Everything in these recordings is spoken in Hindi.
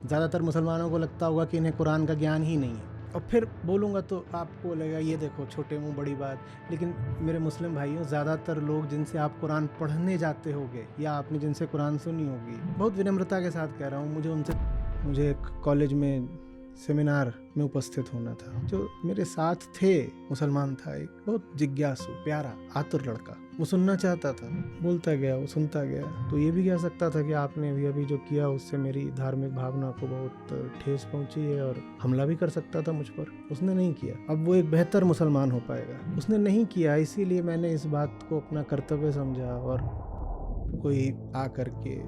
ज़्यादातर मुसलमानों को लगता होगा कि इन्हें कुरान का ज्ञान ही नहीं है, और फिर बोलूँगा तो आपको लगेगा ये देखो छोटे मुंह बड़ी बात। लेकिन मेरे मुस्लिम भाइयों, ज़्यादातर लोग जिनसे आप कुरान पढ़ने जाते होगे या आपने जिनसे कुरान सुनी होगी, बहुत विनम्रता के साथ कह रहा हूँ, मुझे एक कॉलेज में सेमिनार में उपस्थित होना था। जो मेरे साथ थे, मुसलमान था, एक बहुत जिज्ञासु, प्यारा, आतुर लड़का। वो सुनना चाहता था, बोलता गया, वो सुनता गया। तो ये भी कह सकता था कि आपने अभी जो किया उससे मेरी धार्मिक भावना को बहुत ठेस पहुंची है, और हमला भी कर सकता था मुझ पर। उसने नहीं किया। अब वो एक बेहतर मुसलमान हो पाएगा। उसने नहीं किया, इसीलिए मैंने इस बात को अपना कर्तव्य समझा। और कोई आ करके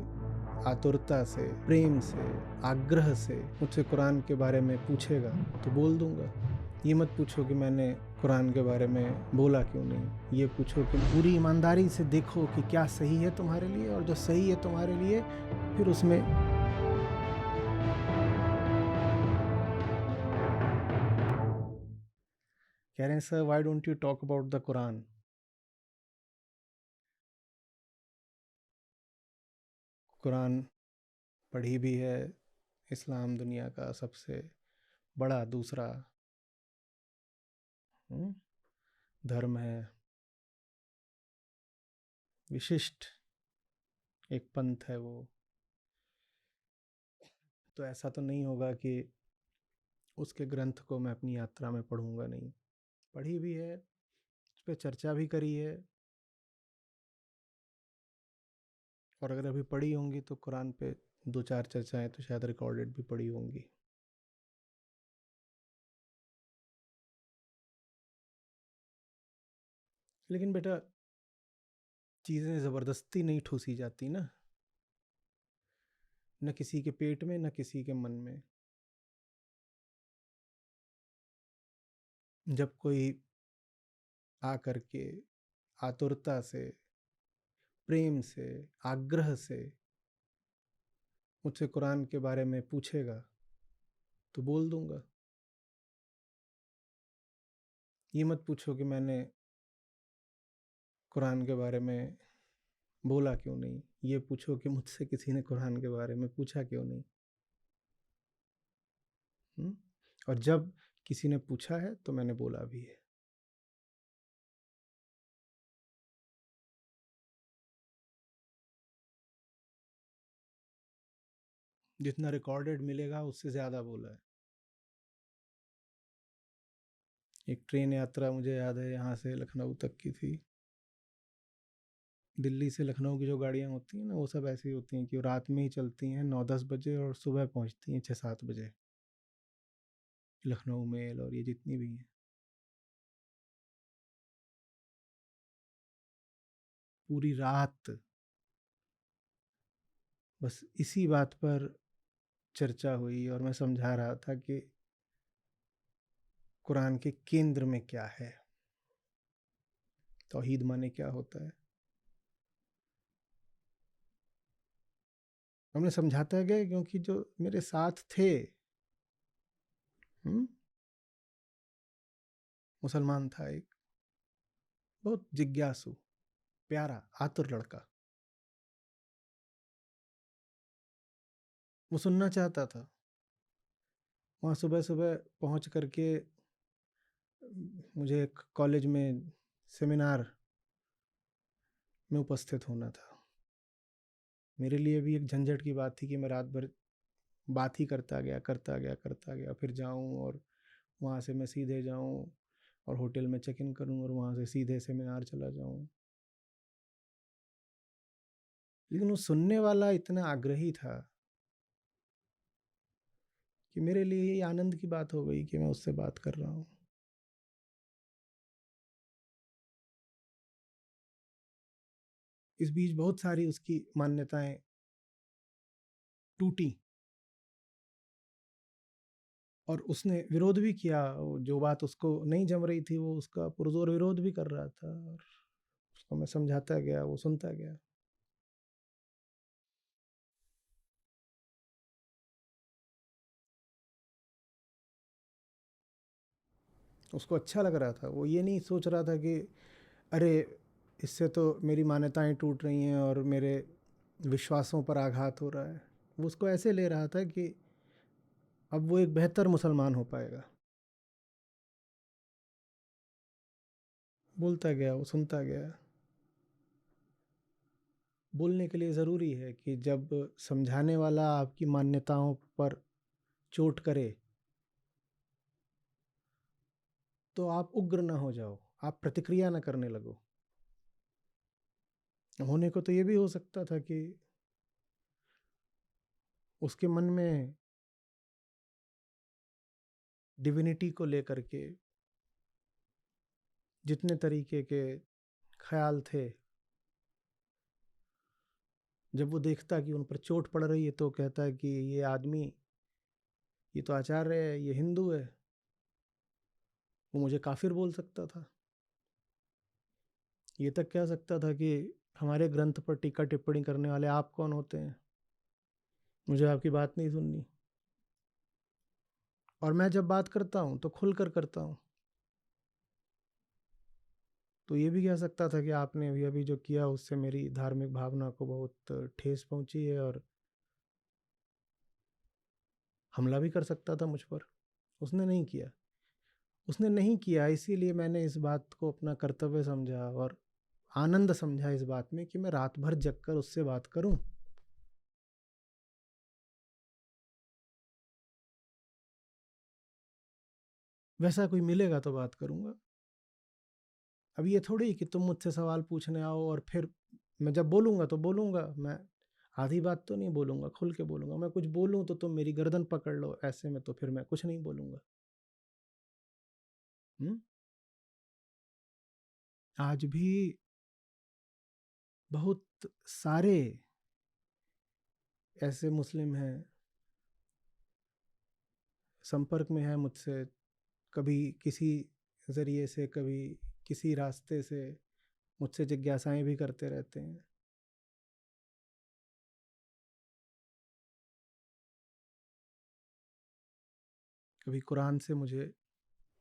आतुरता से, प्रेम से, आग्रह से मुझसे कुरान के बारे में पूछेगा तो बोल दूंगा। ये मत पूछो कि मैंने कुरान के बारे में बोला क्यों नहीं। ये पूछो कि पूरी ईमानदारी से देखो कि क्या सही है तुम्हारे लिए, और जो सही है तुम्हारे लिए फिर उसमें कह रहे हैं, sir why don't you talk about the Quran. Quran पढ़ी भी है। इस्लाम दुनिया का सबसे बड़ा दूसरा धर्म है, विशिष्ट एक पंथ है वो। तो ऐसा तो नहीं होगा कि उसके ग्रंथ को मैं अपनी यात्रा में पढ़ूंगा नहीं। पढ़ी भी है, उस पर चर्चा भी करी है, और अगर अभी पढ़ी होंगी तो कुरान पे 2-4 चर्चाएं तो शायद रिकॉर्डेड भी पढ़ी होंगी। लेकिन बेटा, चीज़ें ज़बरदस्ती नहीं ठूसी जाती ना, न किसी के पेट में न किसी के मन में। जब कोई आ करके आतुरता से, प्रेम से, आग्रह से मुझसे कुरान के बारे में पूछेगा तो बोल दूंगा। ये मत पूछो कि मैंने कुरान के बारे में बोला क्यों नहीं। ये पूछो कि मुझसे किसी ने कुरान के बारे में पूछा क्यों नहीं। और जब किसी ने पूछा है तो मैंने बोला भी है। जितना रिकॉर्डेड मिलेगा उससे ज़्यादा बोला है। एक ट्रेन यात्रा मुझे याद है, यहाँ से लखनऊ तक की थी। दिल्ली से लखनऊ की जो गाड़ियाँ होती हैं ना, वो सब ऐसी होती हैं कि वो रात में ही चलती हैं 9-10 बजे, और सुबह पहुँचती हैं 6-7 बजे। लखनऊ मेल और ये जितनी भी हैं, पूरी रात बस इसी बात पर चर्चा हुई, और मैं समझा रहा था कि कुरान के केंद्र में क्या है, तौहीद माने क्या होता है। हमने समझाता गया क्योंकि जो मेरे साथ थे, मुसलमान था एक, बहुत जिज्ञासु, प्यारा, आतुर लड़का। वो सुनना चाहता था। वहाँ सुबह सुबह पहुँच करके मुझे एक कॉलेज में सेमिनार में उपस्थित होना था। मेरे लिए भी एक झंझट की बात थी कि मैं रात भर बात ही करता गया, फिर जाऊं और वहाँ से मैं सीधे जाऊं और होटल में चेक इन करूं, और वहाँ से सीधे सेमिनार चला जाऊं। लेकिन वो सुनने वाला इतना आग्रही था कि मेरे लिए ये आनंद की बात हो गई कि मैं उससे बात कर रहा हूँ। इस बीच बहुत सारी उसकी मान्यताएं टूटी, और उसने विरोध भी किया। जो बात उसको नहीं जम रही थी वो उसका पुरजोर विरोध भी कर रहा था, और उसको मैं समझाता गया, वो सुनता गया। उसको अच्छा लग रहा था। वो ये नहीं सोच रहा था कि अरे इससे तो मेरी मान्यताएं टूट रही हैं और मेरे विश्वासों पर आघात हो रहा है। वो उसको ऐसे ले रहा था कि अब वो एक बेहतर मुसलमान हो पाएगा। बोलता गया, वो सुनता गया। बोलने के लिए ज़रूरी है कि जब समझाने वाला आपकी मान्यताओं पर चोट करे तो आप उग्र ना हो जाओ, आप प्रतिक्रिया ना करने लगो। होने को तो ये भी हो सकता था कि उसके मन में डिविनिटी को लेकर के जितने तरीके के ख्याल थे, जब वो देखता कि उन पर चोट पड़ रही है तो कहता है कि ये आदमी, ये तो आचार्य है, ये हिंदू है, वो मुझे काफिर बोल सकता था। ये तक कह सकता था कि हमारे ग्रंथ पर टीका टिप्पणी करने वाले आप कौन होते हैं, मुझे आपकी बात नहीं सुननी। और मैं जब बात करता हूँ तो खुलकर करता हूँ। तो ये भी कह सकता था कि आपने अभी अभी जो किया उससे मेरी धार्मिक भावना को बहुत ठेस पहुंची है, और हमला भी कर सकता था मुझ पर। उसने नहीं किया। उसने नहीं किया, इसीलिए मैंने इस बात को अपना कर्तव्य समझा और आनंद समझा इस बात में कि मैं रात भर जग कर उससे बात करूं। वैसा कोई मिलेगा तो बात करूंगा। अब ये थोड़ी कि तुम मुझसे सवाल पूछने आओ और फिर मैं जब बोलूंगा तो बोलूंगा, मैं आधी बात तो नहीं बोलूंगा, खुल के बोलूंगा। मैं कुछ बोलूं तो तुम मेरी गर्दन पकड़ लो, ऐसे में तो फिर मैं कुछ नहीं बोलूंगा। हुँ? आज भी बहुत सारे ऐसे मुस्लिम हैं, संपर्क में हैं मुझसे, कभी किसी ज़रिए से, कभी किसी रास्ते से मुझसे जिज्ञासाएं भी करते रहते हैं। कभी कुरान से मुझे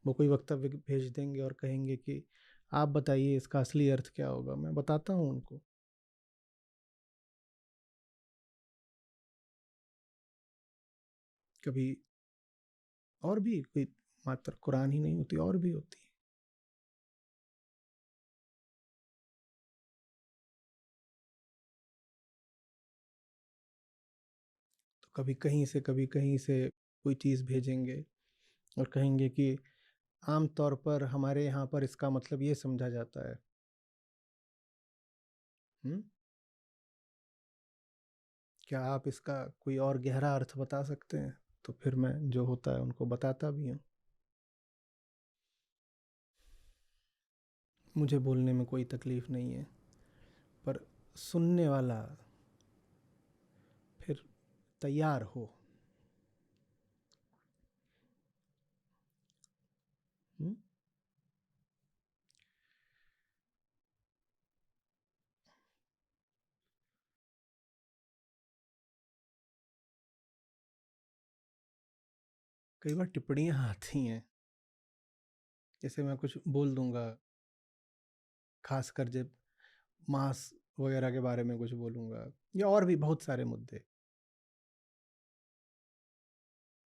वो कोई वक्तव्य भेज देंगे और कहेंगे कि आप बताइए इसका असली अर्थ क्या होगा। मैं बताता हूँ उनको। कभी और भी कोई, मात्र कुरान ही नहीं होती, और भी होती है। तो कभी कहीं से कोई चीज़ भेजेंगे और कहेंगे कि आम तौर पर हमारे यहाँ पर इसका मतलब ये समझा जाता है। हुँ? क्या आप इसका कोई और गहरा अर्थ बता सकते हैं? तो फिर मैं जो होता है उनको बताता भी हूँ। मुझे बोलने में कोई तकलीफ़ नहीं है, पर सुनने वाला फिर तैयार हो। हुँ? कई बार टिप्पणियाँ आती हैं, जैसे मैं कुछ बोल दूँगा, ख़ासकर जब मांस वगैरह के बारे में कुछ बोलूँगा या और भी बहुत सारे मुद्दे,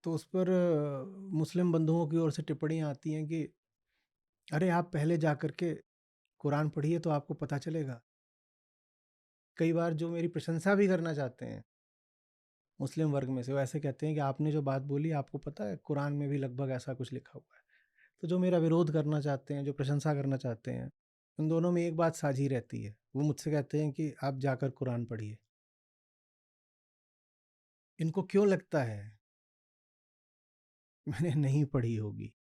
तो उस पर मुस्लिम बंधुओं की ओर से टिप्पणियाँ आती हैं कि अरे आप पहले जा कर के कुरान पढ़िए तो आपको पता चलेगा। कई बार जो मेरी प्रशंसा भी करना चाहते हैं मुस्लिम वर्ग में से, वो ऐसे कहते हैं कि आपने जो बात बोली, आपको पता है कुरान में भी लगभग ऐसा कुछ लिखा हुआ है। तो जो मेरा विरोध करना चाहते हैं, जो प्रशंसा करना चाहते हैं, उन दोनों में एक बात साझी रहती है। वो मुझसे कहते हैं कि आप जाकर कुरान पढ़िए। इनको क्यों लगता है मैंने नहीं पढ़ी होगी?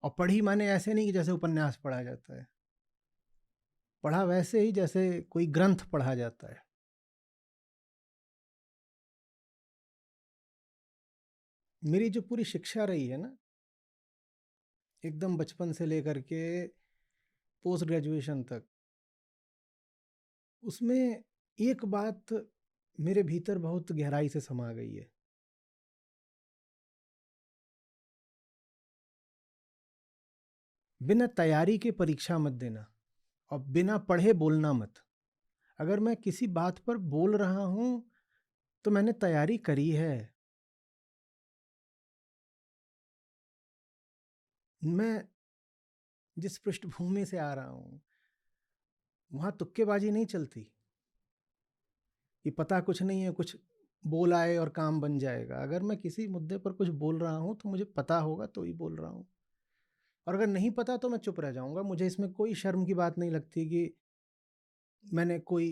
और पढ़ी माने ऐसे नहीं कि जैसे उपन्यास पढ़ा जाता है, पढ़ा वैसे ही जैसे कोई ग्रंथ पढ़ा जाता है। मेरी जो पूरी शिक्षा रही है ना, एकदम बचपन से लेकर के पोस्ट ग्रेजुएशन तक, उसमें एक बात मेरे भीतर बहुत गहराई से समा गई है। बिना तैयारी के परीक्षा मत देना और बिना पढ़े बोलना मत। अगर मैं किसी बात पर बोल रहा हूं तो मैंने तैयारी करी है। मैं जिस पृष्ठभूमि से आ रहा हूँ वहाँ तुक्केबाजी नहीं चलती कि पता कुछ नहीं है, कुछ बोल आए और काम बन जाएगा। अगर मैं किसी मुद्दे पर कुछ बोल रहा हूँ तो मुझे पता होगा तो ही बोल रहा हूँ, और अगर नहीं पता तो मैं चुप रह जाऊँगा। मुझे इसमें कोई शर्म की बात नहीं लगती कि मैंने कोई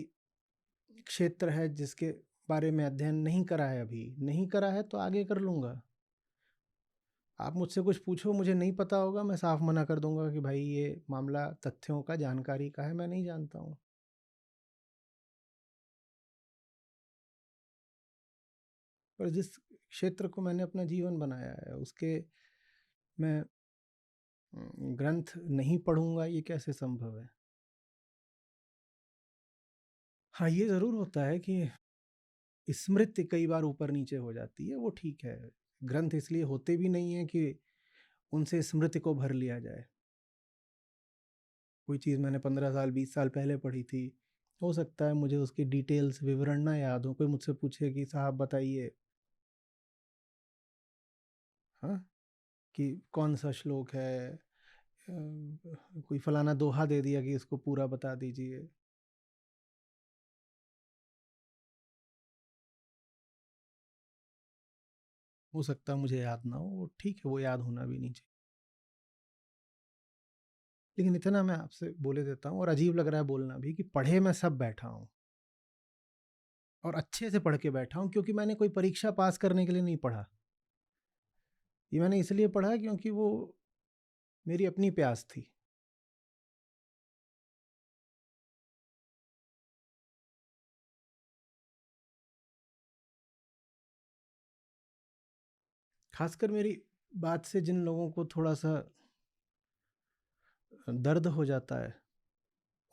क्षेत्र है जिसके बारे में अध्ययन नहीं करा है, अभी नहीं करा है तो आगे कर लूँगा। आप मुझसे कुछ पूछो, मुझे नहीं पता होगा, मैं साफ मना कर दूंगा कि भाई ये मामला तथ्यों का, जानकारी का है, मैं नहीं जानता हूँ। पर जिस क्षेत्र को मैंने अपना जीवन बनाया है उसके मैं ग्रंथ नहीं पढ़ूंगा, ये कैसे संभव है? हाँ, ये ज़रूर होता है कि स्मृति कई बार ऊपर नीचे हो जाती है, वो ठीक है। ग्रंथ इसलिए होते भी नहीं है कि उनसे स्मृति को भर लिया जाए। कोई चीज़ मैंने 15 साल 20 साल पहले पढ़ी थी, हो सकता है मुझे उसकी डिटेल्स विवरण ना याद हो। कोई मुझसे पूछे कि साहब बताइए, हाँ, कि कौन सा श्लोक है, कोई फलाना दोहा दे दिया कि इसको पूरा बता दीजिए। हो सकता है मुझे याद ना हो, वो ठीक है, वो याद होना भी नहीं चाहिए। लेकिन इतना मैं आपसे बोले देता हूँ, और अजीब लग रहा है बोलना भी, कि पढ़े मैं सब बैठा हूँ और अच्छे से पढ़ के बैठा हूँ, क्योंकि मैंने कोई परीक्षा पास करने के लिए नहीं पढ़ा। ये मैंने इसलिए पढ़ा क्योंकि वो मेरी अपनी प्यास थी। खासकर मेरी बात से जिन लोगों को थोड़ा सा दर्द हो जाता है,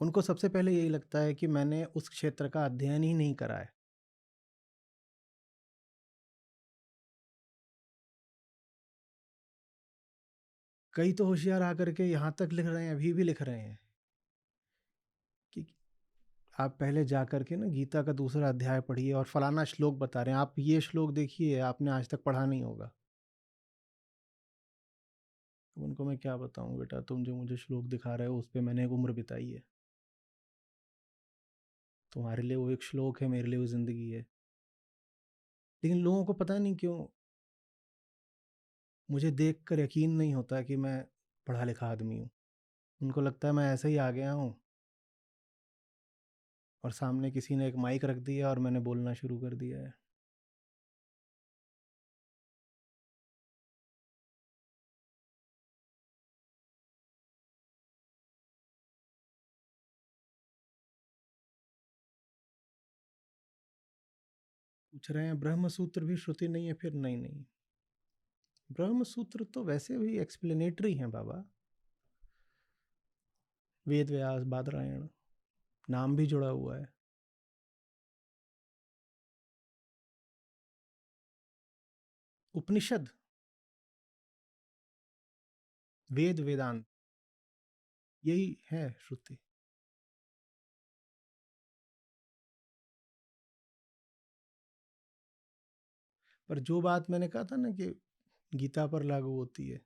उनको सबसे पहले यही लगता है कि मैंने उस क्षेत्र का अध्ययन ही नहीं करा है। कई तो होशियार आकर के यहाँ तक लिख रहे हैं, अभी भी लिख रहे हैं कि आप पहले जा कर के ना गीता का दूसरा अध्याय पढ़िए और फलाना श्लोक बता रहे हैं, आप ये श्लोक देखिए, आपने आज तक पढ़ा नहीं होगा। अब उनको मैं क्या बताऊं, बेटा तुम जो मुझे श्लोक दिखा रहे हो उस पर मैंने एक उम्र बिताई है। तुम्हारे लिए वो एक श्लोक है, मेरे लिए वो जिंदगी है। लेकिन लोगों को पता नहीं क्यों मुझे देख कर यकीन नहीं होता कि मैं पढ़ा लिखा आदमी हूँ। उनको लगता है मैं ऐसे ही आ गया हूँ और सामने किसी ने एक माइक रख दिया और मैंने बोलना शुरू कर दिया है। पूछ रहे हैं ब्रह्म सूत्र भी श्रुति नहीं है? फिर नहीं नहीं, ब्रह्म सूत्र तो वैसे भी एक्सप्लेनेटरी हैं बाबा। वेद व्यास बादरायण नाम भी जुड़ा हुआ है। उपनिषद, वेद वेदांत, यही है श्रुति। पर जो बात मैंने कहा था ना कि गीता पर लागू होती है,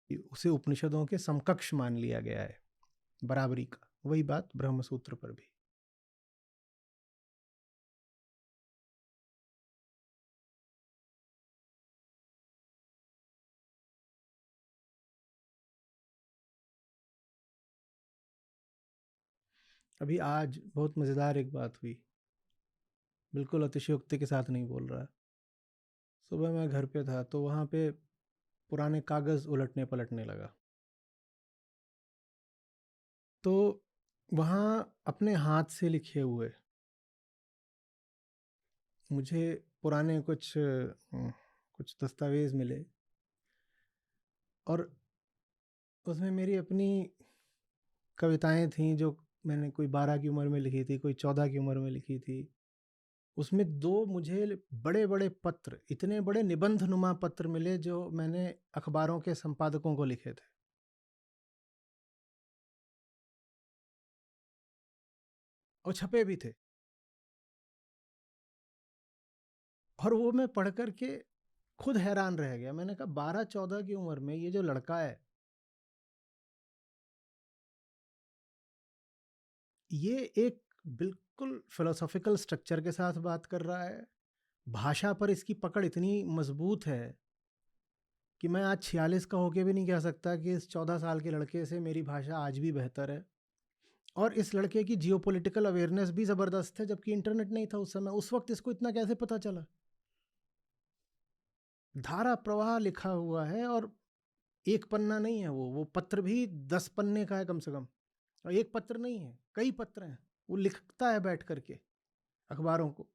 कि उसे उपनिषदों के समकक्ष मान लिया गया है, बराबरी का, वही बात ब्रह्म सूत्र पर भी। अभी आज बहुत मज़ेदार एक बात हुई, बिल्कुल अतिशयोक्ति के साथ नहीं बोल रहा। सुबह मैं घर पे था तो वहाँ पे पुराने कागज़ उलटने पलटने लगा, तो वहाँ अपने हाथ से लिखे हुए मुझे पुराने कुछ दस्तावेज़ मिले, और उसमें मेरी अपनी कविताएं थीं जो मैंने कोई 12 की उम्र में लिखी थी, कोई 14 की उम्र में लिखी थी। उसमें दो मुझे बड़े बड़े पत्र, इतने बड़े निबंध नुमा पत्र मिले जो मैंने अखबारों के संपादकों को लिखे थे, और छपे भी थे। और वो मैं पढ़ कर के खुद हैरान रह गया। मैंने कहा 12-14 की उम्र में ये जो लड़का है, ये एक बिल्कुल फिलोसॉफिकल स्ट्रक्चर के साथ बात कर रहा है। भाषा पर इसकी पकड़ इतनी मजबूत है कि मैं आज 46 का होके भी नहीं कह सकता कि इस 14 साल के लड़के से मेरी भाषा आज भी बेहतर है। और इस लड़के की जियोपॉलिटिकल अवेयरनेस भी ज़बरदस्त है, जबकि इंटरनेट नहीं था उस समय। उस वक्त इसको इतना कैसे पता चला? धारा प्रवाह लिखा हुआ है, और एक पन्ना नहीं है वो पत्र भी 10 पन्ने का है कम से कम। और एक पत्र नहीं है, कई पत्र हैं। वो लिखता है बैठ करके अखबारों को।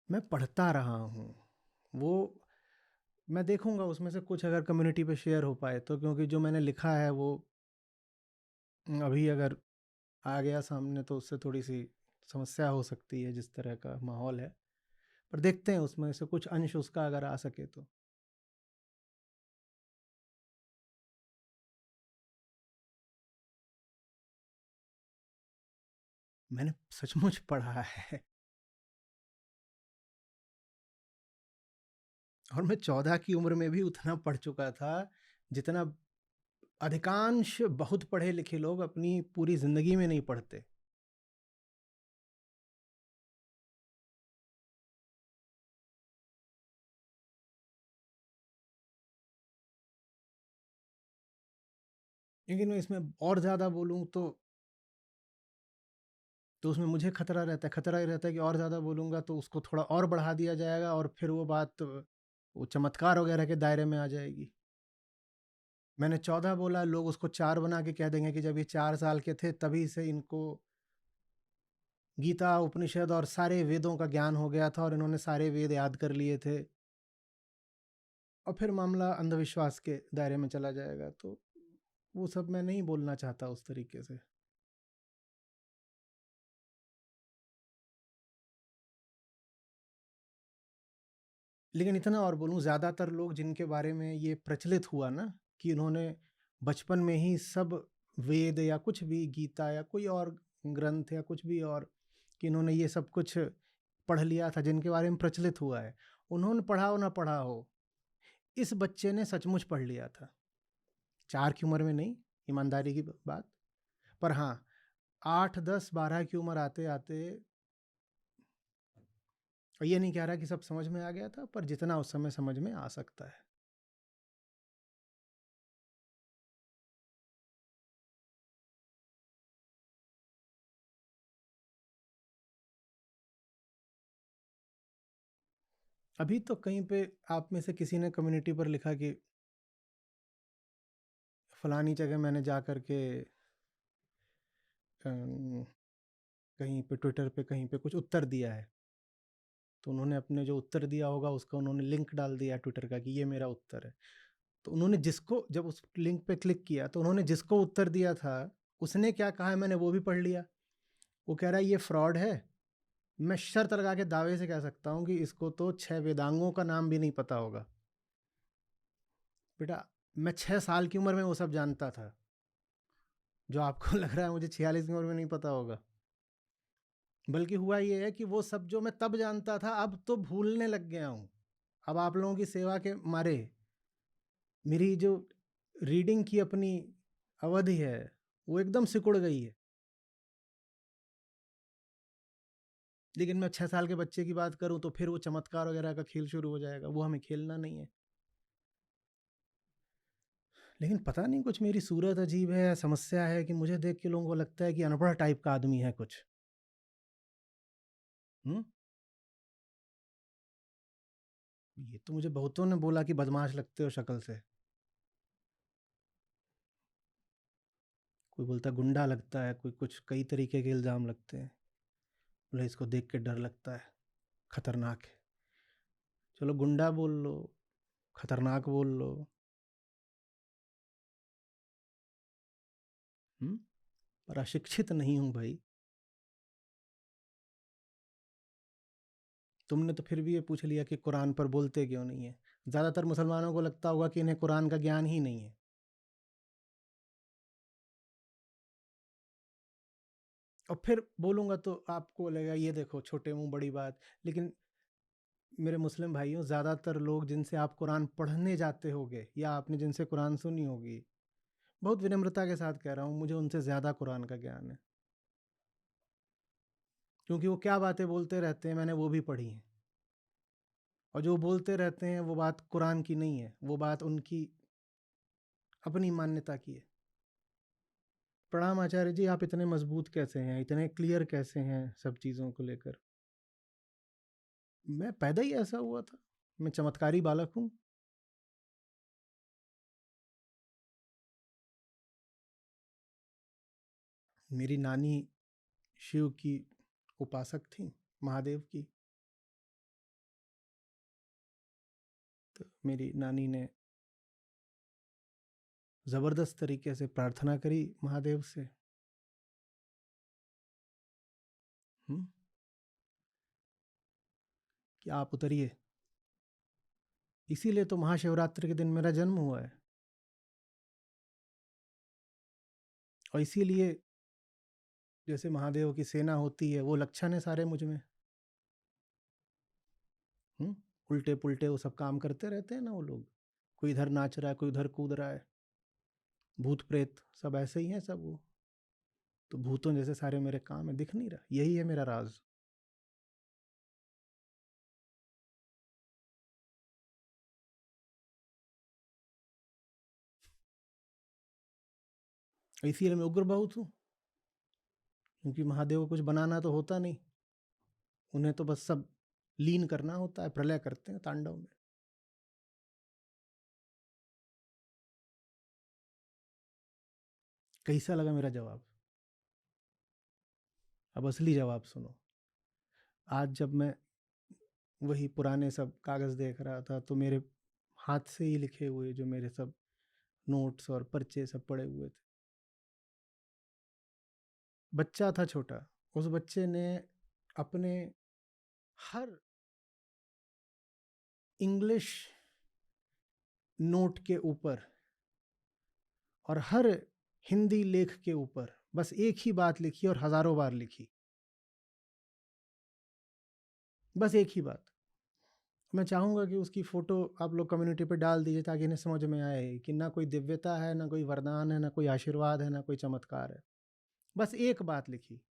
मैं पढ़ता रहा हूँ वो। मैं देखूंगा उसमें से कुछ अगर कम्युनिटी पे शेयर हो पाए तो, क्योंकि जो मैंने लिखा है वो अभी अगर आ गया सामने तो उससे थोड़ी सी समस्या हो सकती है, जिस तरह का माहौल है। पर देखते हैं उसमें से कुछ अंश उसका अगर आ सके तो। मैंने सचमुच पढ़ा है। और मैं 14 की उम्र में भी उतना पढ़ चुका था जितना अधिकांश बहुत पढ़े लिखे लोग अपनी पूरी जिंदगी में नहीं पढ़ते। लेकिन मैं इसमें और ज़्यादा बोलूँ तो उसमें मुझे खतरा ही रहता है कि और ज़्यादा बोलूँगा तो उसको थोड़ा और बढ़ा दिया जाएगा, और फिर वो बात वो चमत्कार वगैरह के दायरे में आ जाएगी। मैंने 14 बोला, लोग उसको 4 बना के कह देंगे कि जब ये 4 साल के थे तभी से इनको गीता, उपनिषद और सारे वेदों का ज्ञान हो गया था और इन्होंने सारे वेद याद कर लिए थे। और फिर मामला अंधविश्वास के दायरे में चला जाएगा। तो वो सब मैं नहीं बोलना चाहता उस तरीके से। लेकिन इतना और बोलूँ, ज़्यादातर लोग जिनके बारे में ये प्रचलित हुआ ना कि उन्होंने बचपन में ही सब वेद या कुछ भी, गीता या कोई और ग्रंथ या कुछ भी और, कि इन्होंने ये सब कुछ पढ़ लिया था, जिनके बारे में प्रचलित हुआ है, उन्होंने पढ़ा हो ना पढ़ा हो, इस बच्चे ने सचमुच पढ़ लिया था। 4 की उम्र में नहीं, ईमानदारी की बात। पर हाँ, 8, 10, 12 की उम्र आते आते, और ये नहीं कह रहा कि सब समझ में आ गया था, पर जितना उस समय समझ में आ सकता है। अभी तो कहीं पे आप में से किसी ने कम्युनिटी पर लिखा कि फलानी जगह मैंने जा कर के कहीं पे ट्विटर पे कहीं पे कुछ उत्तर दिया है, तो उन्होंने अपने जो उत्तर दिया होगा उसका उन्होंने लिंक डाल दिया ट्विटर का कि ये मेरा उत्तर है। तो उन्होंने जिसको, जब उस लिंक पे क्लिक किया तो उन्होंने जिसको उत्तर दिया था उसने क्या कहा है मैंने वो भी पढ़ लिया। वो कह रहा है ये फ्रॉड है। मैं शर्त लगा के दावे से कह सकता हूँ कि इसको तो 6 वेदांगों का नाम भी नहीं पता होगा। बेटा, मैं 6 साल की उम्र में वो सब जानता था, जो आपको लग रहा है मुझे 46 की उम्र में नहीं पता होगा। बल्कि हुआ ये है कि वो सब जो मैं तब जानता था अब तो भूलने लग गया हूँ। अब आप लोगों की सेवा के मारे मेरी जो रीडिंग की अपनी अवधि है वो एकदम सिकुड़ गई है। लेकिन मैं 6 साल के बच्चे की बात करूं तो फिर वो चमत्कार वगैरह का खेल शुरू हो जाएगा, वो हमें खेलना नहीं है। लेकिन पता नहीं कुछ मेरी सूरत अजीब है, समस्या है कि मुझे देख के लोगों को लगता है कि अनपढ़ टाइप का आदमी है कुछ। हम्म। ये तो मुझे बहुतों ने बोला कि बदमाश लगते हो शक्ल से। कोई बोलता गुंडा लगता है, कोई कुछ, कई तरीके के इल्ज़ाम लगते हैं। बोले इसको देख के डर लगता है, खतरनाक है। चलो गुंडा बोल लो, खतरनाक बोल लो। पर अशिक्षित नहीं हूँ भाई। तुमने तो फिर भी ये पूछ लिया कि कुरान पर बोलते क्यों नहीं है। ज़्यादातर मुसलमानों को लगता होगा कि इन्हें कुरान का ज्ञान ही नहीं है। और फिर बोलूँगा तो आपको लगेगा ये देखो छोटे मुंह बड़ी बात, लेकिन मेरे मुस्लिम भाइयों, ज़्यादातर लोग जिनसे आप कुरान पढ़ने जाते होगे या आपने जिनसे कुरान सुनी होगी, बहुत विनम्रता के साथ कह रहा हूँ, मुझे उनसे ज़्यादा कुरान का ज्ञान है, क्योंकि वो क्या बातें बोलते रहते हैं मैंने वो भी पढ़ी हैं, और जो बोलते रहते हैं वो बात कुरान की नहीं है, वो बात उनकी अपनी मान्यता की है। प्रणाम आचार्य जी, आप इतने मजबूत कैसे हैं, इतने क्लियर कैसे हैं सब चीज़ों को लेकर? मैं पैदा ही ऐसा हुआ था, मैं चमत्कारी बालक हूँ। मेरी नानी शिव की उपासक थी, महादेव की। तो मेरी नानी ने ज़बरदस्त तरीके से प्रार्थना करी महादेव से। कि आप उतरिए, इसीलिए तो महाशिवरात्रि के दिन मेरा जन्म हुआ है, और इसीलिए जैसे महादेव की सेना होती है वो लक्षण है सारे मुझ में। उल्टे पुल्टे वो सब काम करते रहते हैं ना वो लोग, कोई इधर नाच रहा है, कोई उधर कूद रहा है, भूत प्रेत सब ऐसे ही हैं सब वो। तो भूतों जैसे सारे मेरे काम है, दिख नहीं रहा, यही है मेरा राज। इसीलिए मैं उग्र बहुत हूँ, क्योंकि महादेव को कुछ बनाना तो होता नहीं, उन्हें तो बस सब लीन करना होता है, प्रलय करते हैं तांडव में। कैसा लगा मेरा जवाब? अब असली जवाब सुनो। आज जब मैं वही पुराने सब कागज़ देख रहा था, तो मेरे हाथ से ही लिखे हुए जो मेरे सब नोट्स और पर्चे सब पड़े हुए थे। बच्चा था छोटा, उस बच्चे ने अपने हर इंग्लिश नोट के ऊपर और हर हिंदी लेख के ऊपर बस एक ही बात लिखी और हजारों बार लिखी, बस एक ही बात। मैं चाहूँगा कि उसकी फ़ोटो आप लोग कम्युनिटी पे डाल दीजिए, ताकि इन्हें समझ में आए कि ना कोई दिव्यता है, ना कोई वरदान है, ना कोई आशीर्वाद है, ना कोई चमत्कार है, बस एक बात लिखी।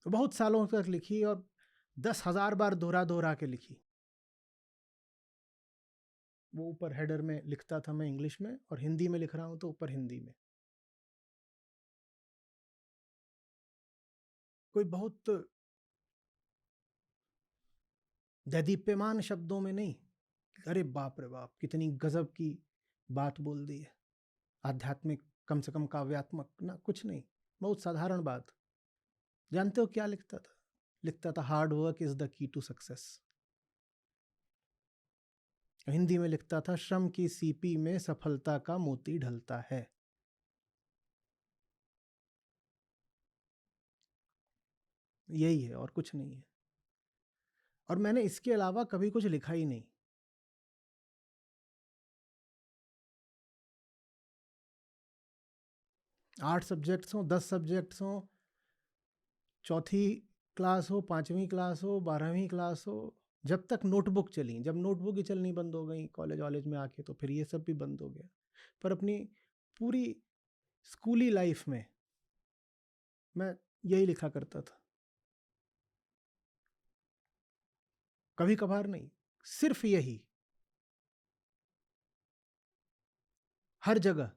तो बहुत सालों तक लिखी और 10,000 बार दोहरा दोहरा के लिखी। वो ऊपर हेडर में लिखता था, मैं इंग्लिश में, और हिंदी में लिख रहा हूँ तो ऊपर हिंदी में। कोई बहुत दैदीप्यमान शब्दों में नहीं, अरे बाप रे बाप कितनी गजब की बात बोल दी है, आध्यात्मिक, कम से कम काव्यात्मक ना, कुछ नहीं, बहुत साधारण बात। जानते हो क्या लिखता था? लिखता था hard work is the key to success. Hindi में लिखता था श्रम की सीपी में सफलता का मोती ढलता है। यही है और कुछ नहीं है, और मैंने इसके अलावा कभी कुछ लिखा ही नहीं। 8 सब्जेक्ट्स हों, 10 सब्जेक्ट्स हों, चौथी क्लास हो, 5वीं क्लास हो, 12वीं क्लास हो, जब तक नोटबुक चली, जब नोटबुक ही चलनी बंद हो गई कॉलेज वॉलेज में आके, तो फिर ये सब भी बंद हो गया। पर अपनी पूरी स्कूली लाइफ में मैं यही लिखा करता था, कभी कभार नहीं, सिर्फ यही, हर जगह।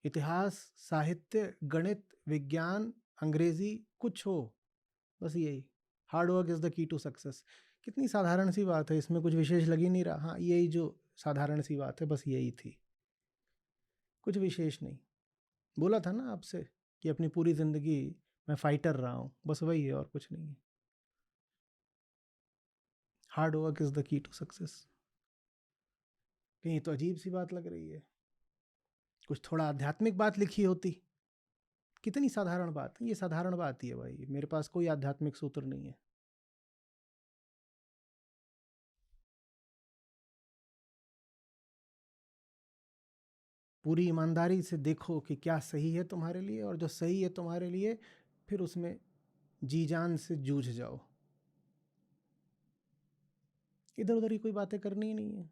इतिहास, साहित्य, गणित, विज्ञान, अंग्रेजी, कुछ हो, बस यही, hard work is the key to success. कितनी साधारण सी बात है, इसमें कुछ विशेष लग ही नहीं रहा। हाँ, यही जो साधारण सी बात है, बस यही थी, कुछ विशेष नहीं। बोला था ना आपसे कि अपनी पूरी जिंदगी मैं फाइटर रहा हूँ, बस वही है और कुछ नहीं है। Hard work is the key to success. कहीं तो अजीब सी बात लग रही है, कुछ थोड़ा आध्यात्मिक बात लिखी होती। कितनी साधारण बात है, ये साधारण बात ही है भाई, मेरे पास कोई आध्यात्मिक सूत्र नहीं है। पूरी ईमानदारी से देखो कि क्या सही है तुम्हारे लिए, और जो सही है तुम्हारे लिए फिर उसमें जी जान से जूझ जाओ। इधर उधर ही कोई बातें करनी ही नहीं है।